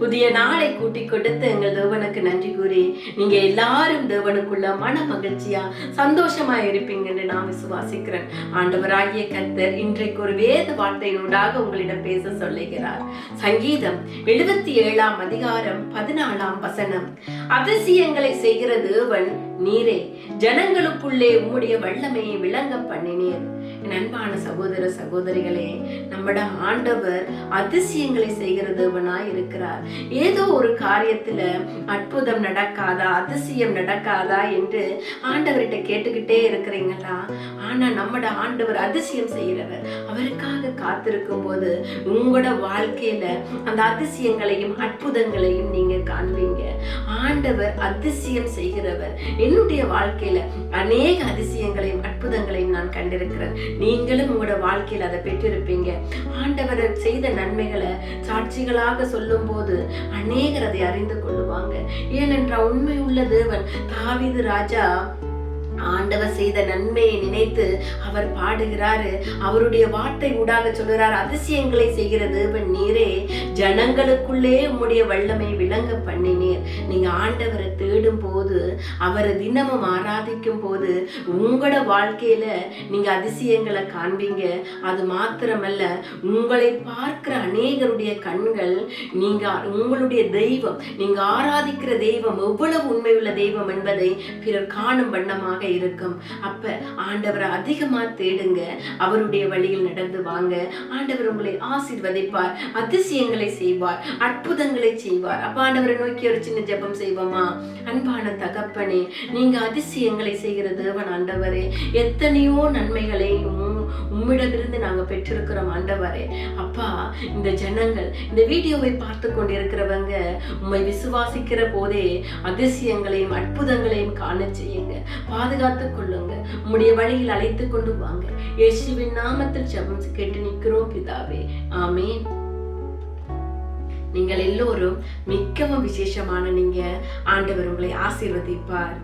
புதிய நாளை கூட்டி கொடுத்து எங்கள் தேவனுக்கு நன்றி கூறி நீங்க எல்லாரும் தேவனுக்குள்ள மன மகிழ்ச்சியா சந்தோஷமா இருப்பீங்க என்று நான் விசுவாசிக்கிறேன். ஆண்டவராகிய கர்த்தர் இன்றைக்கு ஒரு வேத வார்த்தையினூடாக உங்களிடம் பேச சொல்லுகிறார். சங்கீதம் 77 அதிகாரம் 14 வசனம். அதிசயங்களை செய்கிற தேவன் நீரே, ஜனங்களுக்குள்ளே உம்முடைய வல்லமையை விளங்க பண்ணினீர். என் அன்பான சகோதர சகோதரிகளே, நம்மட ஆண்டவர் அதிசயங்களை செய்கிற தேவனாய் இருக்கிறார். ஏதோ ஒரு காரியத்துல அற்புதம் நடக்காதா, அதிசயம் நடக்காதா என்று ஆண்டவர்கிட்ட கேட்டுக்கிட்டே இருக்கிறீங்களா? ஆனா நம்மட ஆண்டவர் அதிசயம் செய்கிறவர். அவருக்காக காத்திருக்கும் போது உங்களோட வாழ்க்கையில அந்த அதிசயங்களையும் அற்புதங்களையும் நீங்க காண்பீங்க. ஆண்டவர் அதிசயம் செய்கிறவர். என்னுடைய வாழ்க்கையில அநேக அதிசயங்களையும் அற்புதங்களையும் நான் கண்டிருக்கிறேன். நீங்களும் உங்களோட வாழ்க்கையில அதை பெற்றிருப்பீங்க. ஆண்டவர் செய்த நன்மைகளை சாட்சிகளாக சொல்லும் போது அநேகர் அதை அறிந்து கொள்ளுவாங்க. ஏனென்றால் உண்மை உள்ள தேவன் தாவீது ராஜா ஆண்டவர் செய்த நன்மையை நினைத்து அவர் பாடுகிறாரு. அவருடைய வார்த்தை ஊடாக சொல்கிறார், அதிசயங்களை செய்கிற தேவன் நீரே, ஜனங்களுக்குள்ளே உம்முடைய வல்லமை விளங்க பண்ணினீர். நீங்க ஆண்டவரை தேடும் போது, அவரை தினமும் ஆராதிக்கும் போது உங்களோட வாழ்க்கையில நீங்க அதிசயங்களை காண்பீங்க. அது மாத்திரமல்ல, உங்களை பார்க்கிற அநேகருடைய கண்கள் நீங்க உங்களுடைய தெய்வம், நீங்க ஆராதிக்கிற தெய்வம் எவ்வளவு உண்மையுள்ள தெய்வம் என்பதை பிறர் காணும் வண்ணமாக இருக்கும். அப்ப ஆண்டவரை அதிகமா தேடுங்க, அவருடைய வழியில் நடந்து வாங்க. ஆண்டவர் உங்களை ஆசீர்வதிப்பார், அதிசயங்களை செய்வார், அற்புதங்களை செய்வார். அப்ப ஆண்டவரை நோக்கி ஒரு சின்ன ஜெபம் செய்வோமா? அன்பான தகப்பனே, நீங்க அதிசயங்களை செய்கிற தேவன் ஆண்டவரே, எத்தனையோ நன்மைகளை உம்மிடமிருந்து நாங்க பெற்றிருக்கிறோம் ஆண்டவரே. அப்பா, இந்த ஜனங்கள் இந்த வீடியோவை பார்த்து கொண்டிருக்கிறவங்க உம்மை விசுவாசிக்கிற போதே அதிசயங்களையும் அற்புதங்களையும் காண செய்யுங்க, பாதுகாத்துக் கொள்ளுங்க, உம்முடைய வழியில் அழைத்து கொண்டு வாங்க. இயேசுவின் நாமத்தில் ஜெபம் கேட்டு நிற்கிறோம் பிதாவே, ஆமென். நீங்கள் எல்லோரும் மிகவும் விசேஷமான நீங்க. ஆண்டவர் உங்களை ஆசீர்வதிப்பார்.